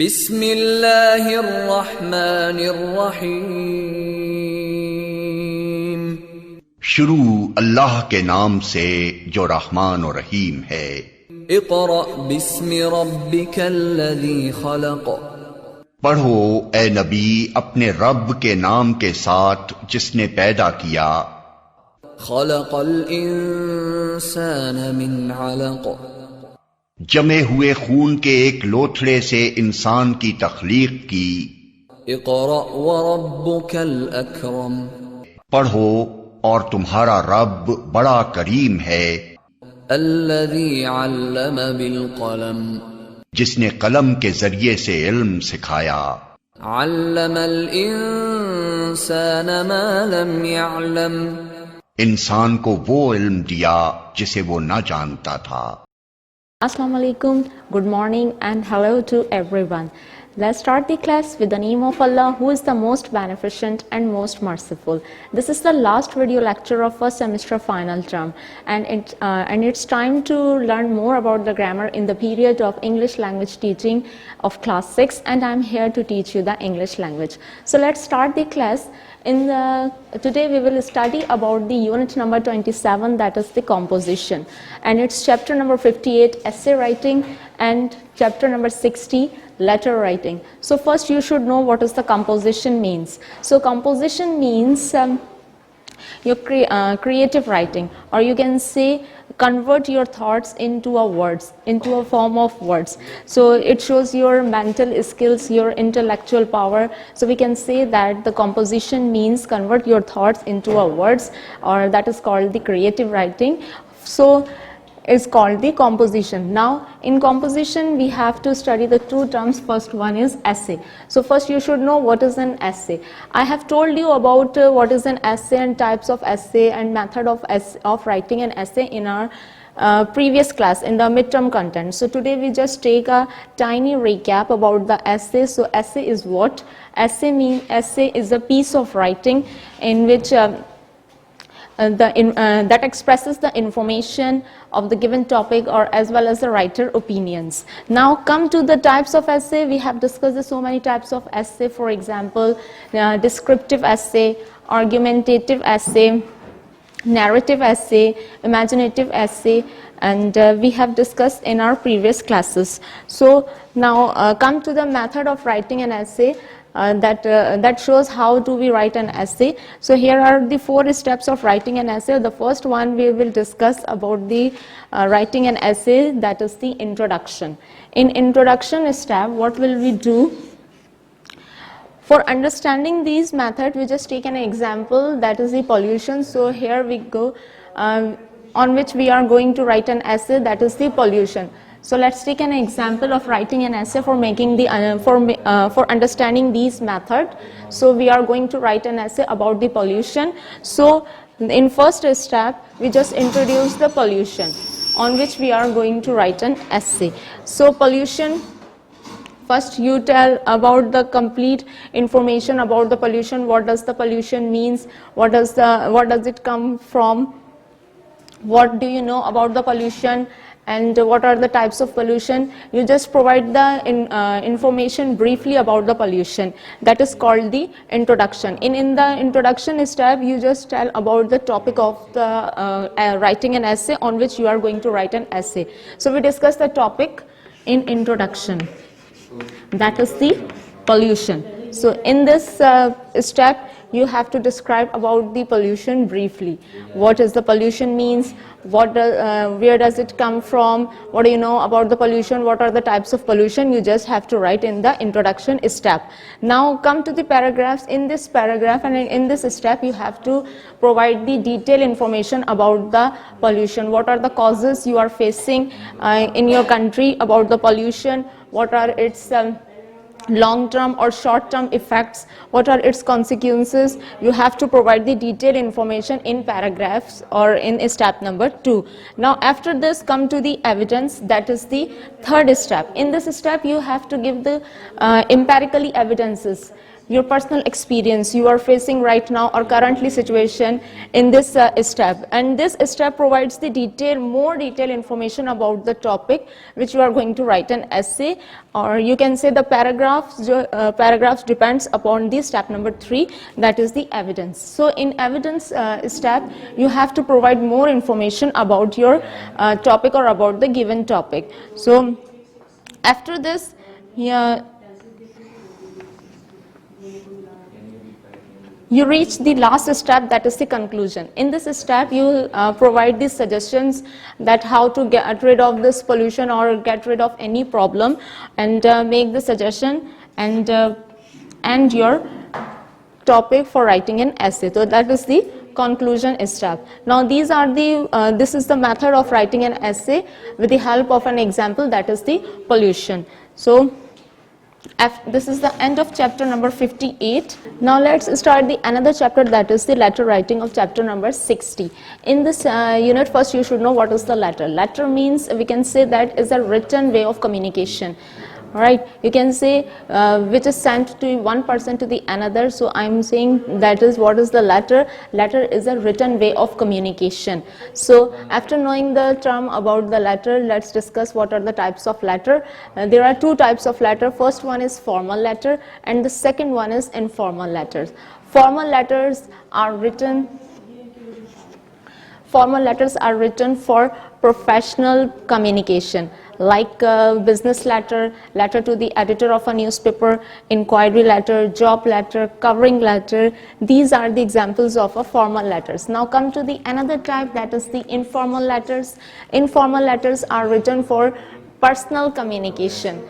بسم اللہ الرحمن الرحیم. شروع اللہ کے نام سے جو رحمان و رحیم ہے. اقرأ بسم ربک الذی خلق. پڑھو اے نبی اپنے رب کے نام کے ساتھ جس نے پیدا کیا. خلق الانسان من علق. جمے ہوئے خون کے ایک لوتھڑے سے انسان کی تخلیق کی. اقرأ وربک الاکرم. پڑھو اور تمہارا رب بڑا کریم ہے. الذی علم بالقلم. جس نے قلم کے ذریعے سے علم سکھایا. علم الانسان ما لم يعلم. انسان کو وہ علم دیا جسے وہ نہ جانتا تھا. Assalamu alaikum, good morning and hello to everyone. Let's start the class with the name of Allah who is the most beneficent and most merciful. This is the last video lecture of first semester final term and it's time to learn more about the grammar in the period of English language teaching of class 6 and I'm here to teach you the English language. So let's start the class. Today we will study about the unit number 27, that is the composition, and it's chapter number 58 essay writing and chapter number 60 letter writing. So first you should know what is the composition means. So composition means your creative writing, or you can say convert your thoughts into a form of words. So it shows your mental skills, your intellectual power. So we can say that the composition means convert your thoughts into a words, or that is called the creative writing. So is called the composition. Now in composition we have to study the two terms. First one is essay. So first you should know what is an essay. I have told you about what is an essay and types of essay and method of writing an essay in our previous class in the midterm content. So today we just take a tiny recap about the essay. So essay is what? Essay is a piece of writing in which that expresses the information of the given topic or as well as the writer opinions. Now come to the types of essay. We have discussed so many types of essay. For example, descriptive essay, argumentative essay, narrative essay, imaginative essay, and we have discussed in our previous classes. So now come to the method of writing an essay. That shows how do we write an essay. So here are the 4 steps of writing an essay. The first one we will discuss about the writing an essay, that is the introduction. In introduction step, what will we do? For understanding these methods, we just take an example, that is the pollution. So here we go, on which we are going to write an essay, that is the pollution. So let's take an example of writing an essay for making the for understanding these method. So we are going to write an essay about the pollution. So in first step we just introduce the pollution, on which we are going to write an essay. So pollution, first you tell about the complete information about the pollution. What does the pollution means? What does it come from? What do you know about the pollution? And what are the types of pollution? You just provide the information briefly about the pollution. That is called the introduction. In the introduction step, you just tell about the topic of the writing an essay, on which you are going to write an essay. So we discuss the topic in introduction. That is the pollution. So in this step, you have to describe about the pollution briefly. What is the pollution means? Where does it come from? What do you know about the pollution? What are the types of pollution? You just have to write in the introduction step. Now come to the paragraphs. In this paragraph and in this step, you have to provide the detailed information about the pollution. What are the causes you are facing in your country about the pollution? What are its long-term or short-term effects? What are its consequences? You have to provide the detailed information in paragraphs or in step number 2. Now after this, come to the evidence. That is the third step. In this step you have to give the empirically evidences. your personal experience you are facing right now or currently situation in this step, and this step provides the more detailed information about the topic which you are going to write an essay, or you can say the paragraphs depends upon the step number 3, that is the evidence. So in evidence step you have to provide more information about your topic or about the given topic. So after this, you reach the last step, that is the conclusion. In this step you provide the suggestions that how to get rid of this pollution or get rid of any problem, and make the suggestion and end your topic for writing an essay. So that is the conclusion step. Now these are the this is the method of writing an essay with the help of an example, that is the pollution. So this is the end of chapter number 58. Now let's start the another chapter, that is the letter writing of chapter number 60. In this unit, first you should know what is the letter. Letter means, we can say, that is a written way of communication. Right, you can say which is sent to one person to the another. So I'm saying that is what is the letter. Letter is a written way of communication. So after knowing the term about the letter, let's discuss what are the types of letter. There are two types of letter. First one is formal letter and the second one is informal letters. Formal letters are written for professional communication, like business letter, letter to the editor of a newspaper, inquiry letter, job letter, covering letter. These are the examples of a formal letters. Now come to the another type, that is the informal letters. Informal letters are written for personal communication.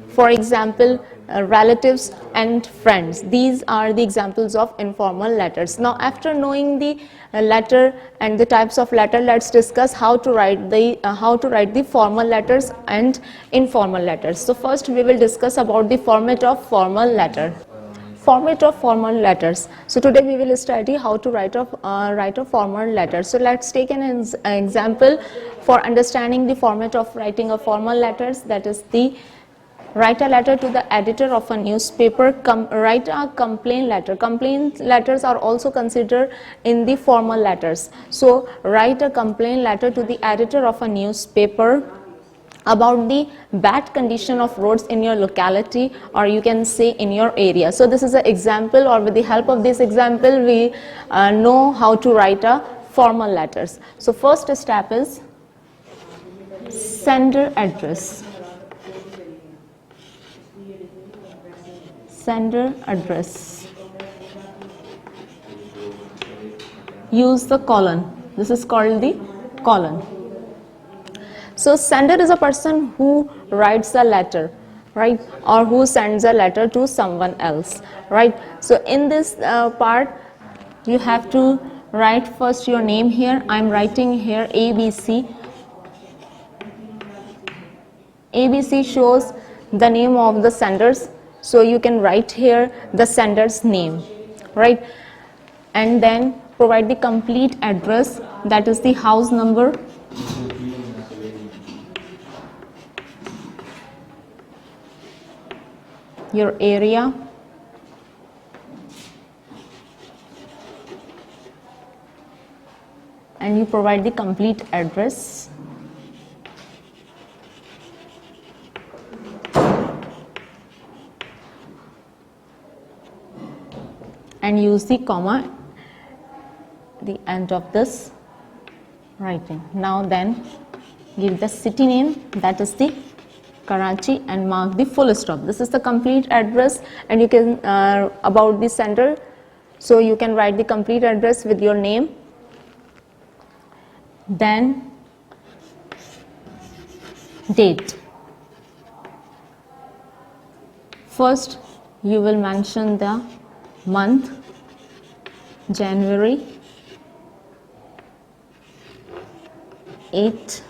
For example, relatives and friends. These are the examples of informal letters. Now after knowing the letter and the types of letter, let's discuss how to write the formal letters and informal letters. So first we will discuss about the format of formal letter. Format of formal letters. So today we will study how to write a formal letter. So let's take an example for understanding the format of writing a formal letters, that is the write a letter to the editor of a newspaper, write a complaint letter. Complaint letters are also considered in the formal letters. So write a complaint letter to the editor of a newspaper about the bad condition of roads in your locality, or you can say in your area. So this is an example, or with the help of this example we know how to write a formal letters. So first step is sender address. Sender address. Use the colon. This is called the colon. So sender is a person who writes a letter, right, or who sends a letter to someone else, right. So in this part you have to write first your name here. I'm writing here ABC. ABC shows the name of the senders. So you can write here the sender's name, right, and then provide the complete address, that is the house number, your area, and you provide the complete address. And use the comma the end of this writing. Now then give the city name, that is the Karachi, and mark the full stop. This is the complete address, and you can about the sender, so you can write the complete address with your name. Then date. First you will mention the month, January 8,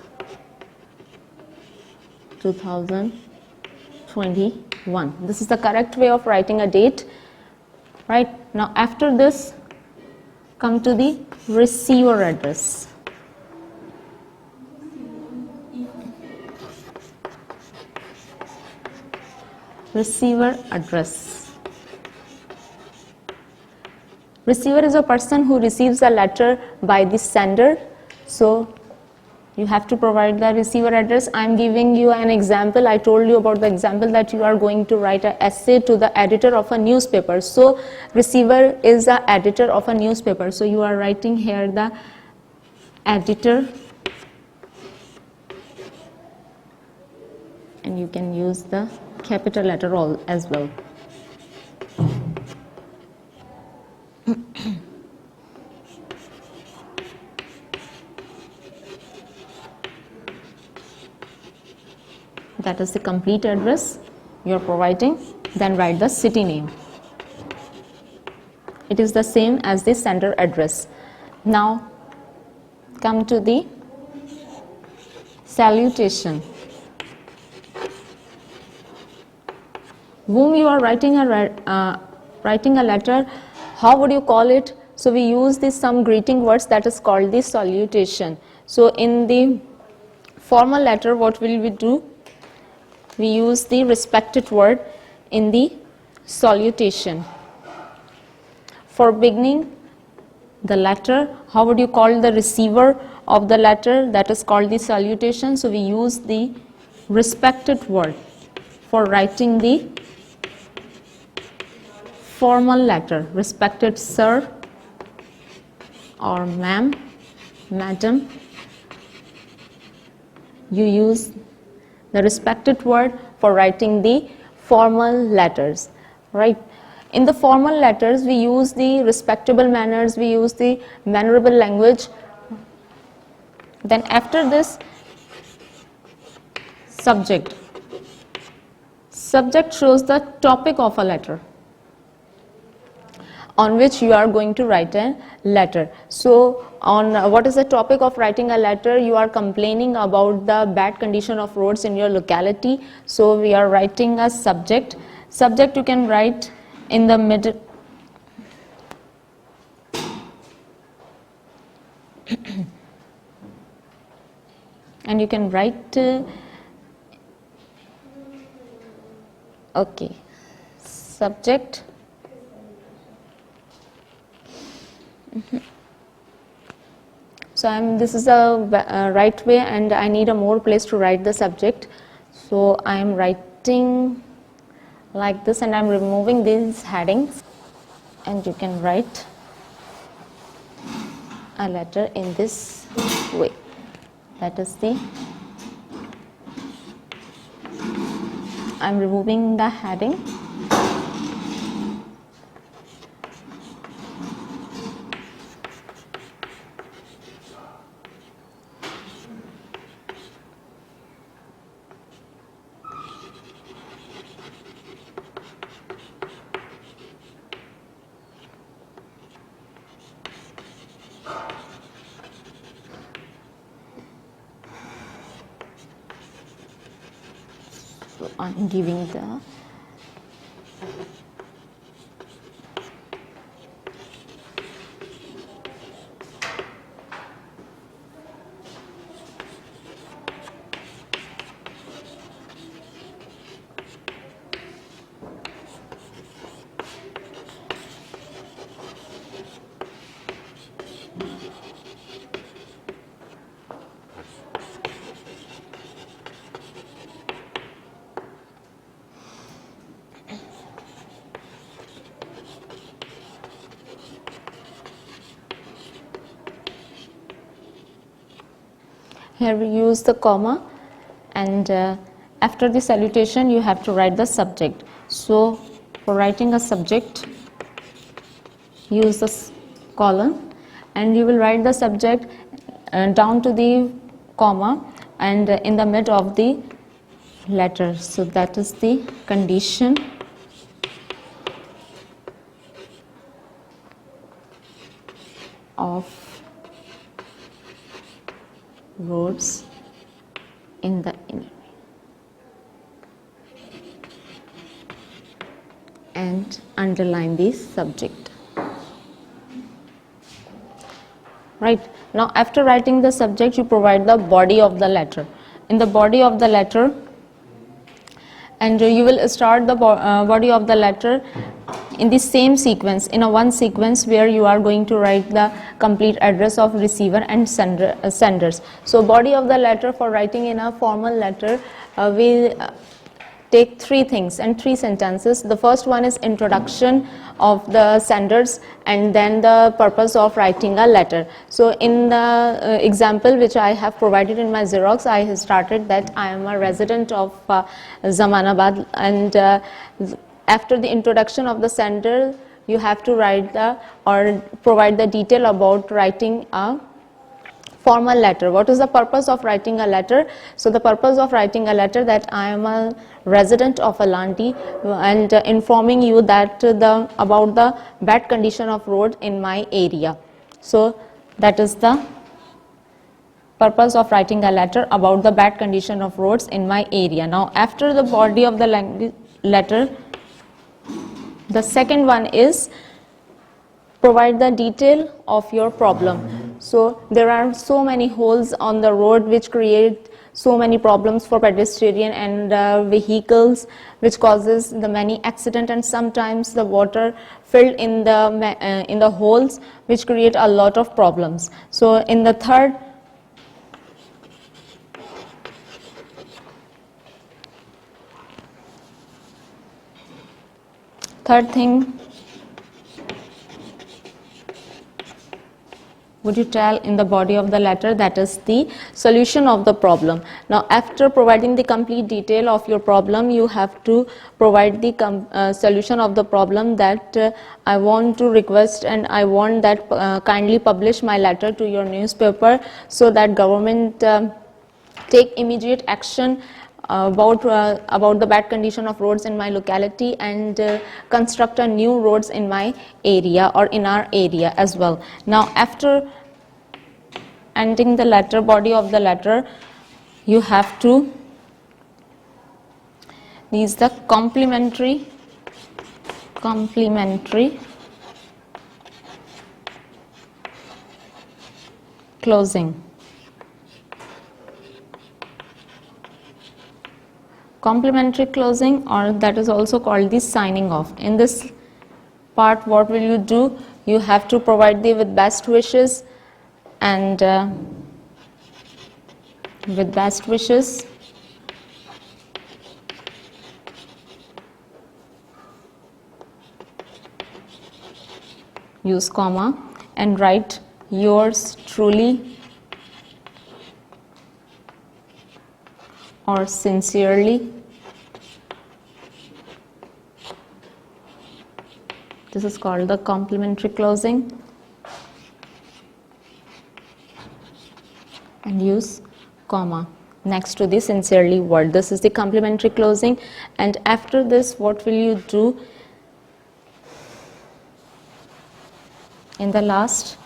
2021. This is the correct way of writing a date, right. Now after this come to the receiver address. Receiver address. Receiver is a person who receives a letter by the sender. So you have to provide the receiver address. I am giving you an example. I told you about the example that you are going to write an essay to the editor of a newspaper. So receiver is the editor of a newspaper. So you are writing here the editor, and you can use the capital letter all as well. That is the complete address you are providing. Then write the city name. It is the same as the sender address. Now come to the salutation. Whom you are writing a letter, how would you call it? So we use some greeting words that is called the salutation. So in the formal letter, what will we do? We use the respected word in the salutation. For beginning the letter, how would you call the receiver of the letter? That is called the salutation. So we use the respected word for writing the formal letter. Respected sir or ma'am, madam. You use the respected word for writing the formal letters, right? In the formal letters, we use the respectable manners, we use the mannerable language. Then after this, subject. Subject shows the topic of a letter on which you are going to write a letter. So on what is the topic of writing a letter? You are complaining about the bad condition of roads in your locality. So we are writing a subject. Subject you can write in the middle. And you can write, okay, subject. So this is a right way, and I need a more place to write the subject. So I am writing like this, and I am removing these headings, and you can write a letter in this way. That is I am removing the heading. So I am giving the here we use the comma, and after the salutation you have to write the subject. So for writing a subject, use this colon, and you will write the subject down to the comma and in the mid of the letter. So that is the condition of roads in the inner, and underline the subject. Right, now after writing the subject, you provide the body of the letter. In the body of the letter, and you will start the body of the letter in the same sequence, in a one sequence where you are going to write the complete address of receiver and senders. So body of the letter, for writing in a formal letter, will take three things and three sentences. The first one is introduction of the senders, and then the purpose of writing a letter. So in the example which I have provided in my Xerox, I have started that I am a resident of Zamanabad, and after the introduction of the sender, you have to write or provide the detail about writing a formal letter. What is the purpose of writing a letter? So the purpose of writing a letter, that I am a resident of Alanti, and informing you that about the bad condition of road in my area. So that is the purpose of writing a letter about the bad condition of roads in my area. Now after the body of the letter, the second one is provide the detail of your problem. So there are so many holes on the road which create so many problems for pedestrian and vehicles, which causes the many accident, and sometimes the water filled in the holes, which create a lot of problems. So in the third thing, would you tell in the body of the letter, that is the solution of the problem. Now after providing the complete detail of your problem, you have to provide the solution of the problem, that I want to request and I want that kindly publish my letter to your newspaper, so that government take immediate action about the bad condition of roads in my locality, and construct a new roads in my area or in our area as well. Now after ending the letter, body of the letter, you have to use the complimentary closing. Complimentary closing, or that is also called the signing off. In this part, what will you do? You have to provide with best wishes, and with best wishes, use comma, and write yours truly or sincerely. This is called the complimentary closing, and use comma next to the sincerely word. This is the complimentary closing. And after this, what will you do? In the last,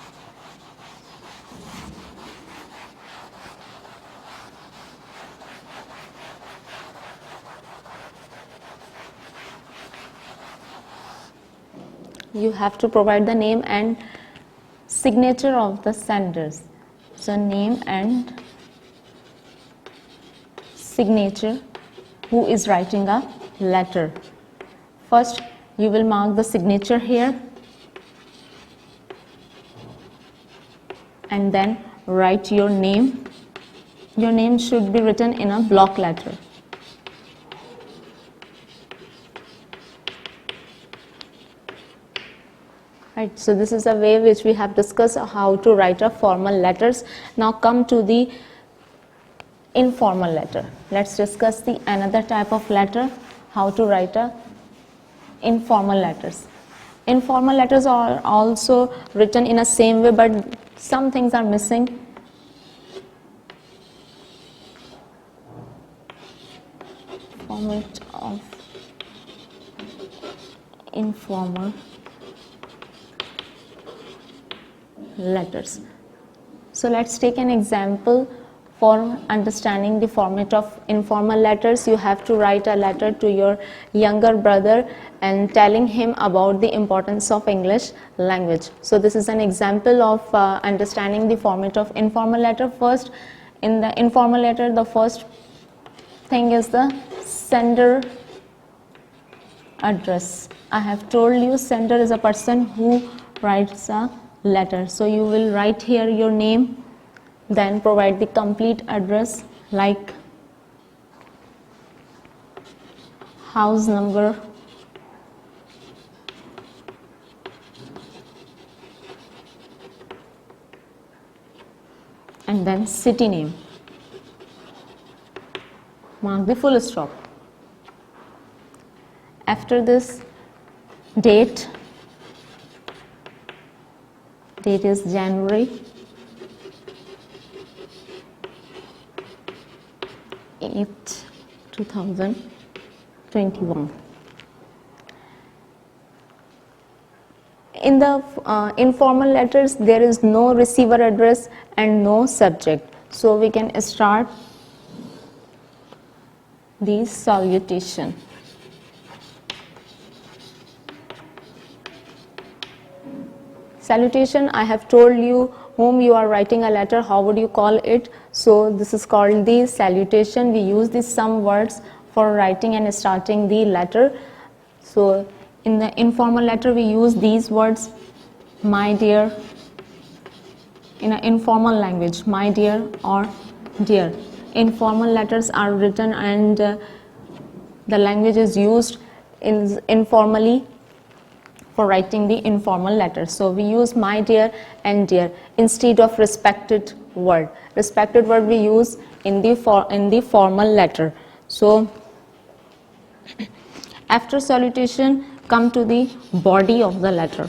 you have to provide the name and signature of the senders. So name and signature, who is writing a letter. First, you will mark the signature here, and then write your name. Your name should be written in a block letter. Right, so this is a way which we have discussed how to write a formal letters. Now come to the informal letter. Let's discuss the another type of letter, how to write a informal letters. Informal letters are also written in a same way, but some things are missing. Format of informal letters. So let's take an example for understanding the format of informal letters. You have to write a letter to your younger brother and telling him about the importance of English language. So this is an example of understanding the format of informal letter. First, in the informal letter, the first thing is the sender address. I have told you sender is a person who writes a letter. So you will write here your name, then provide the complete address like house number, and then city name. Mark the full stop. After this, date is January 8th, 2021. In the informal letters, there is no receiver address and no subject. So we can start the salutation. Salutation, I have told you whom you are writing a letter, how would you call it? So this is called the salutation. We use these some words for writing and starting the letter. So in the informal letter, we use these words, my dear, in an informal language, my dear or dear. Informal letters are written and the language is used informally for writing the informal letter. So we use my dear and dear instead of respected word. Respected word we use in the formal letter. So after salutation, come to the body of the letter.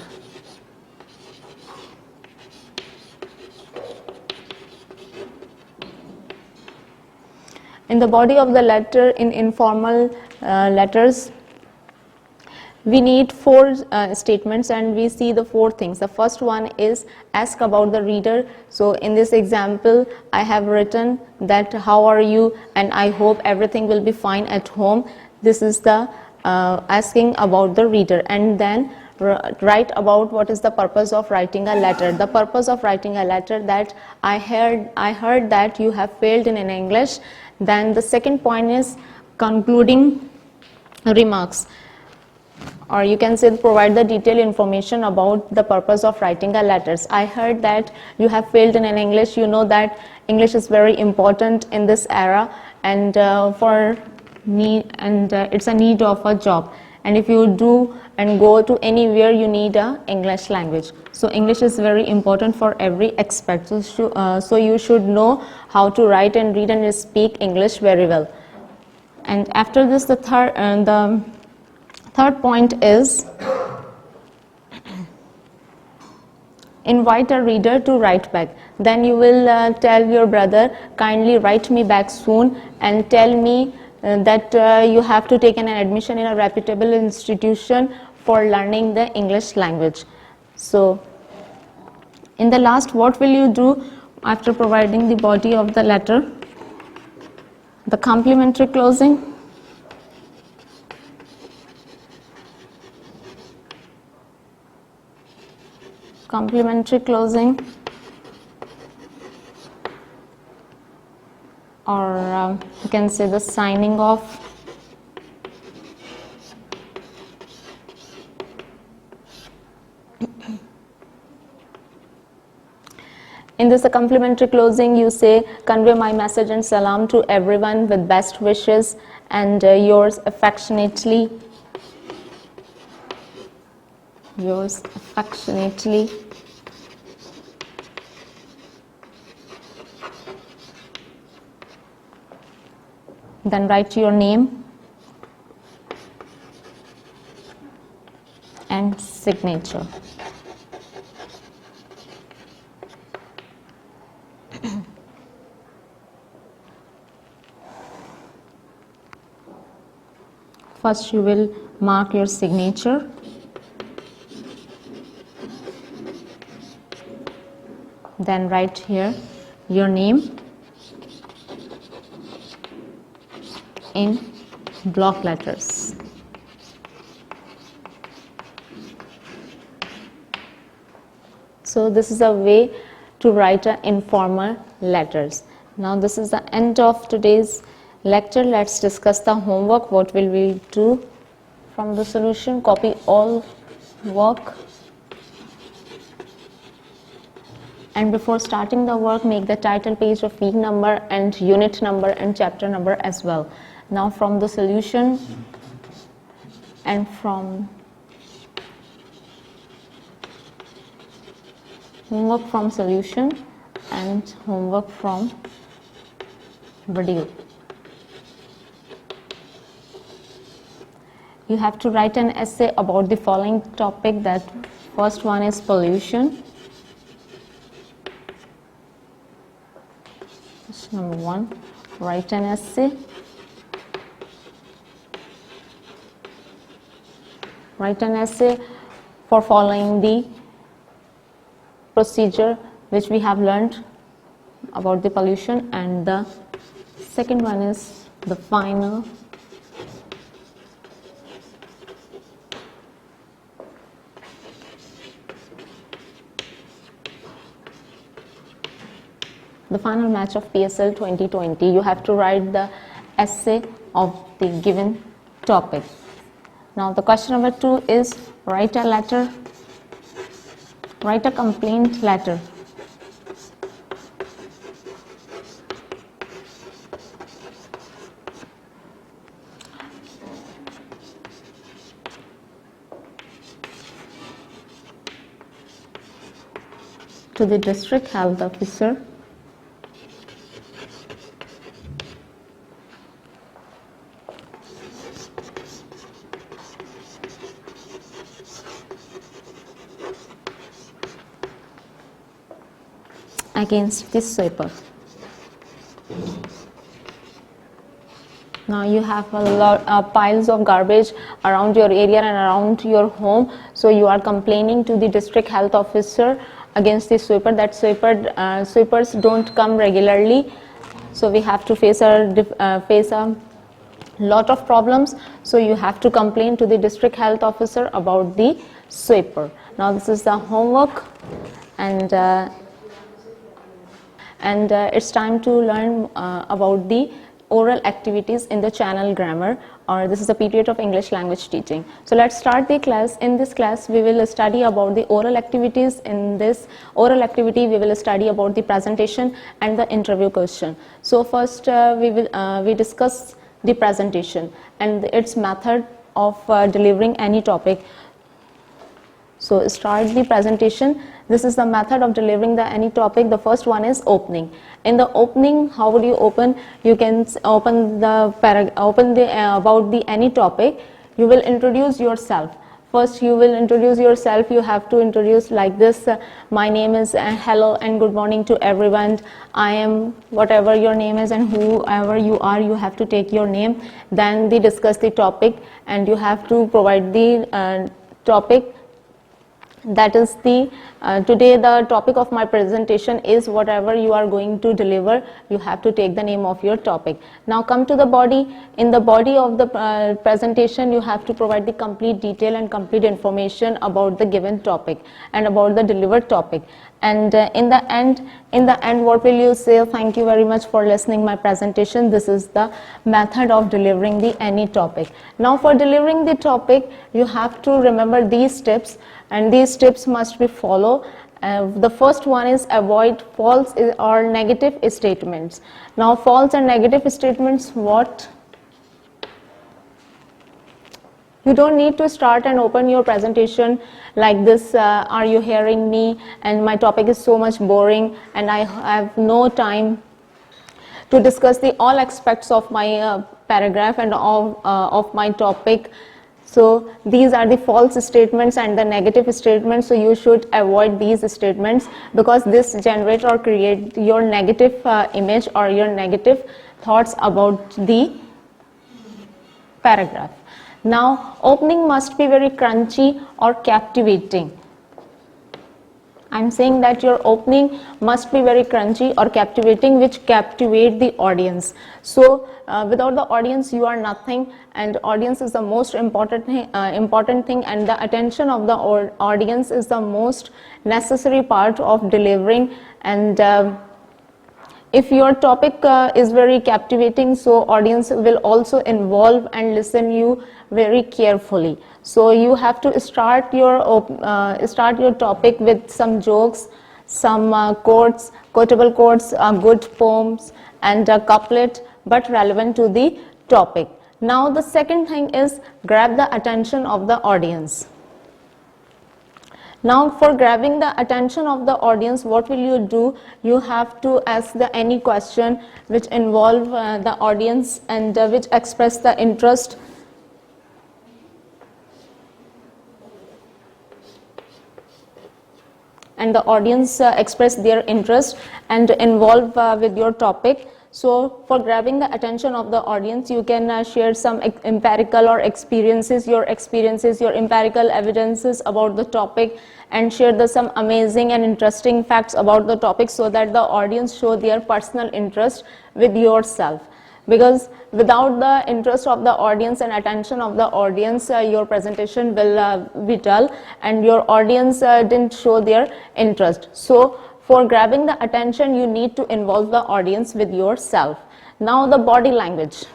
In the body of the letter, in informal letters, we need four statements and we see the four things. The first one is ask about the reader. So in this example, I have written that how are you and I hope everything will be fine at home. This is the asking about the reader. And then write about what is the purpose of writing a letter. The purpose of writing a letter, that I heard that you have failed in English. Then the second point is concluding remarks, or you can say provide the detailed information about the purpose of writing a letters. I heard that you have failed in English. You know that English is very important in this era, and for me, and it's a need of a job. And if you do and go to anywhere, you need a English language. So English is very important for every aspect. So you should know how to write and read and speak English very well. And after this, the third point is invite a reader to write back. Then you will tell your brother, kindly write me back soon and tell me that you have to take an admission in a reputable institution for learning the English language. So in the last, what will you do after providing the body of the letter? The complimentary closing. Complimentary closing, or you can say the signing off. In this complimentary closing, you say, convey my message and salam to everyone with best wishes, and yours affectionately. Yours affectionately, then write your name and signature. First you will mark your signature. Then write here your name in block letters. So this is a way to write informal letters. Now this is the end of today's lecture. Let's discuss the homework. What will we do From the solution, copy all work. And before starting the work, make the title page of week number and unit number and chapter number as well. Now from the solution and from homework from solution and homework from video. You have to write an essay about the following topic. That first one is pollution. Number 1, write an essay. Write an essay for following the procedure which we have learned about the pollution, and the second one is the final match of PSL 2020. You have to write the essay of the given topic. Now the question number 2 is write a letter, write a complaint letter. To the district health officer against this sweeper. Now you have a lot piles of garbage around your area and around your home, so you are complaining to the district health officer against the sweeper. That sweepers don't come regularly, so we have to face a lot of problems, so you have to complain to the district health officer about the sweeper. Now this is the homework, and it's time to learn about the oral activities in the channel grammar, or this is a period of English language teaching. So let's start the class. In this class we will study about the oral activities. In this oral activity we will study about the presentation and the interview question. So first we discuss the presentation and its method of delivering any topic. So start the presentation. This is the method of delivering any topic. The first one is opening. In the opening, how would you open? You can open the about the any topic. You will introduce yourself. First you will introduce yourself. You have to introduce like this. My name is hello and good morning to everyone. I am whatever your name is, and whoever you are, you have to take your name. Then they discuss the topic, and you have to provide the topic. That is the today the topic of my presentation is whatever you are going to deliver. You have to take the name of your topic. Now come to the body. In the body of the presentation, you have to provide the complete detail and complete information about the given topic and about the delivered topic. And in the end, what will you say? Thank you very much for listening my presentation. This is the method of delivering the any topic. Now for delivering the topic, you have to remember these steps, and these steps must be followed. The first one is avoid false or negative statements. Now false and negative statements, what? You don't need to start and open your presentation like this. Are you hearing me? And my topic is so much boring, and I have no time to discuss the all aspects of my paragraph and of my topic. So these are the false statements and the negative statements. So you should avoid these statements, because this generate or create your negative image or your negative thoughts about the paragraph. Now opening must be very crunchy or captivating. I'm saying that your opening must be very crunchy or captivating, which captivate the audience. So without the audience you are nothing, and audience is the most important thing, and the attention of the audience is the most necessary part of delivering. And if your topic is very captivating, so audience will also involve and listen you very carefully. So you have to start your topic with some jokes, some quotes, quotable quotes, good poems, and a couplet, but relevant to the topic. Now the second thing is grab the attention of the audience. Now for grabbing the attention of the audience, what will you do? You have to ask any question which involve the audience and which express the interest. And the audience express their interest and involve with your topic. So for grabbing the attention of the audience, you can share some empirical or experiences, your empirical evidences about the topic, and share some amazing and interesting facts about the topic, so that the audience show their personal interest with yourself. Because without the interest of the audience and attention of the audience, your presentation will be dull, and your audience didn't show their interest. So for grabbing the attention, you need to involve the audience with yourself. Now the body language.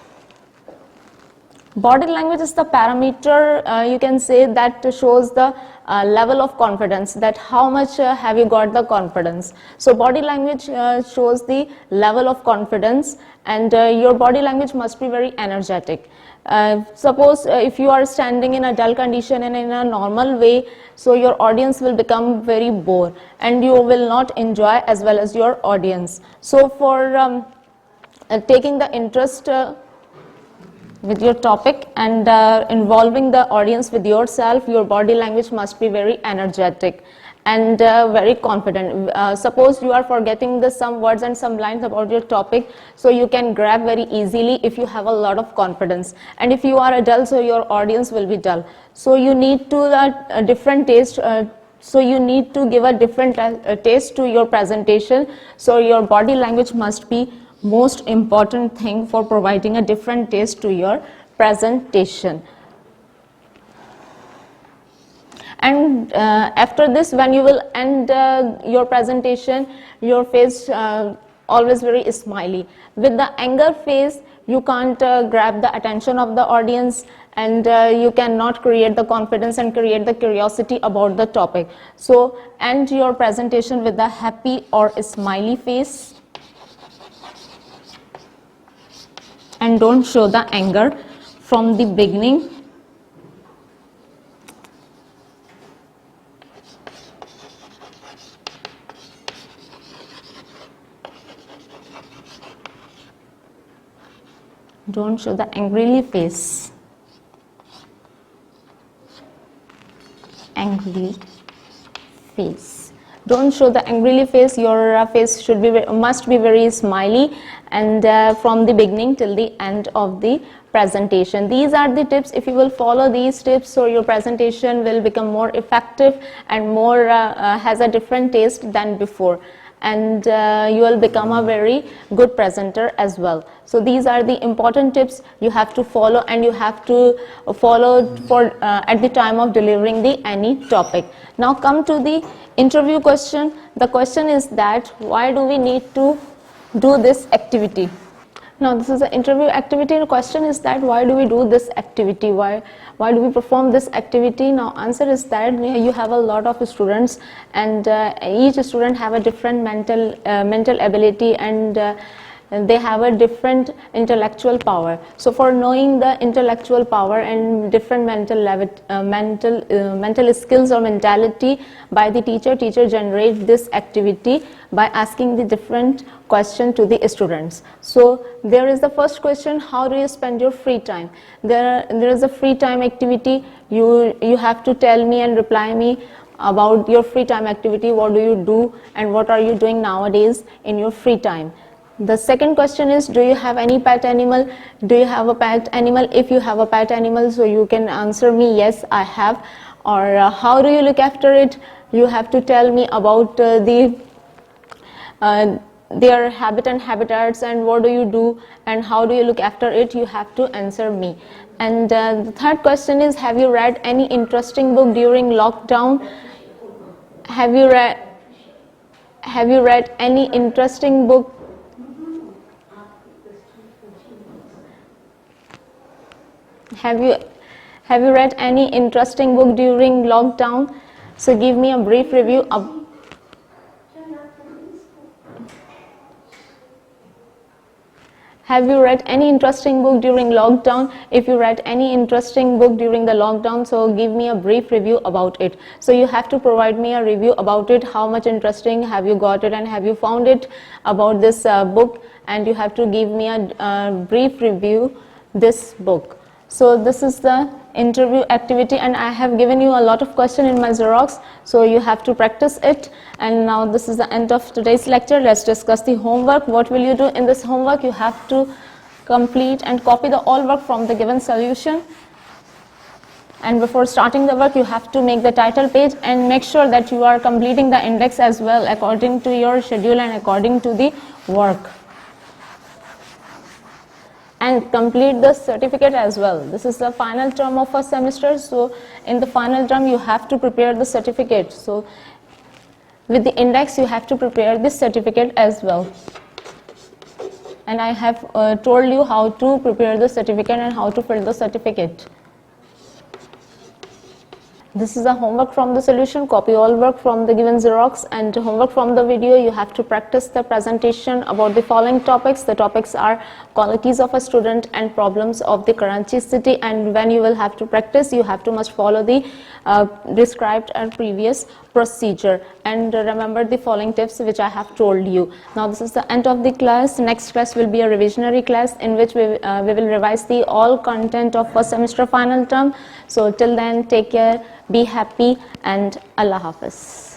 Body language is the parameter, you can say, that shows the level of confidence, that how much have you got the confidence. So body language shows the level of confidence, and your body language must be very energetic. Suppose if you are standing in a dull condition and in a normal way, so your audience will become very bored and you will not enjoy as well as your audience. So for taking the interest with your topic and involving the audience with yourself, your body language must be very energetic and very confident. Suppose you are forgetting some words and some lines about your topic, so you can grab very easily if you have a lot of confidence. And if you are a dull, so your audience will be dull. So you need to a different taste. So you need to give a different taste to your presentation. So your body language must be most important thing for providing a different taste to your presentation. And after this, when you will end your presentation, your face always very smiley. With the anger face, you can't grab the attention of the audience, and you cannot create the confidence and create the curiosity about the topic. So end your presentation with a happy or a smiley face, and don't show the anger from the beginning. Don't show the angrily face. Angrily face. Don't show the angrily face. Your face should be must be very smiley, and from the beginning till the end of the presentation. These are the tips. If you will follow these tips, so your presentation will become more effective and more has a different taste than before, and you will become a very good presenter as well. So these are the important tips you have to follow, and you have to follow for at the time of delivering the any topic. Now come to the interview question. The question is that why do we need to do this activity? Now this is an interview activity. The question is that why do we do this activity? Why do we perform this activity? Now answer is that you have a lot of students, and each student have a different mental ability, and they have a different intellectual power. So for knowing the intellectual power and different mental skills or mentality by the teacher generates this activity by asking the different question to the students. So there is the first question: how do you spend your free time? There is a free time activity. You have to tell me and reply me about your free time activity. What do you do and what are you doing nowadays in your free time? The second question is, do you have any pet animal? Do you have a pet animal? If you have a pet animal, so you can answer me, yes, I have. Or how do you look after it? You have to tell me about their habit and habitats, and what do you do and how do you look after it? You have to answer me. And the third question is, have you read any interesting book during lockdown? Have you read any interesting book Have you read any interesting book during lockdown? So give me a brief review of. Have you read any interesting book during lockdown? If you read any interesting book during the lockdown, so give me a brief review about it. So you have to provide me a review about it. How much interesting have you got it, and have you found it about this book? And you have to give me a brief review this book. So this is the interview activity, and I have given you a lot of questions in my Xerox, so you have to practice it. And now this is the end of today's lecture. Let's discuss the homework. What will you do in this homework? You have to complete and copy the all work from the given solution. And before starting the work, you have to make the title page and make sure that you are completing the index as well according to your schedule and according to the work. And complete the certificate as well. This is the final term of first semester, so in the final term you have to prepare the certificate. So with the index you have to prepare this certificate as well. And I have told you how to prepare the certificate and how to fill the certificate. This is a homework from the solution. Copy all work from the given Xerox, and homework from the video. You have to practice the presentation about the following topics. The topics are qualities of a student and problems of the Karachi city. And when you will have to practice, you have to must follow the described and previous procedure, and remember the following tips which I have told you. Now this is the end of the class. Next class will be a revisionary class in which we will revise the all content of first semester final term. So till then, take care, be happy, and Allah Hafiz.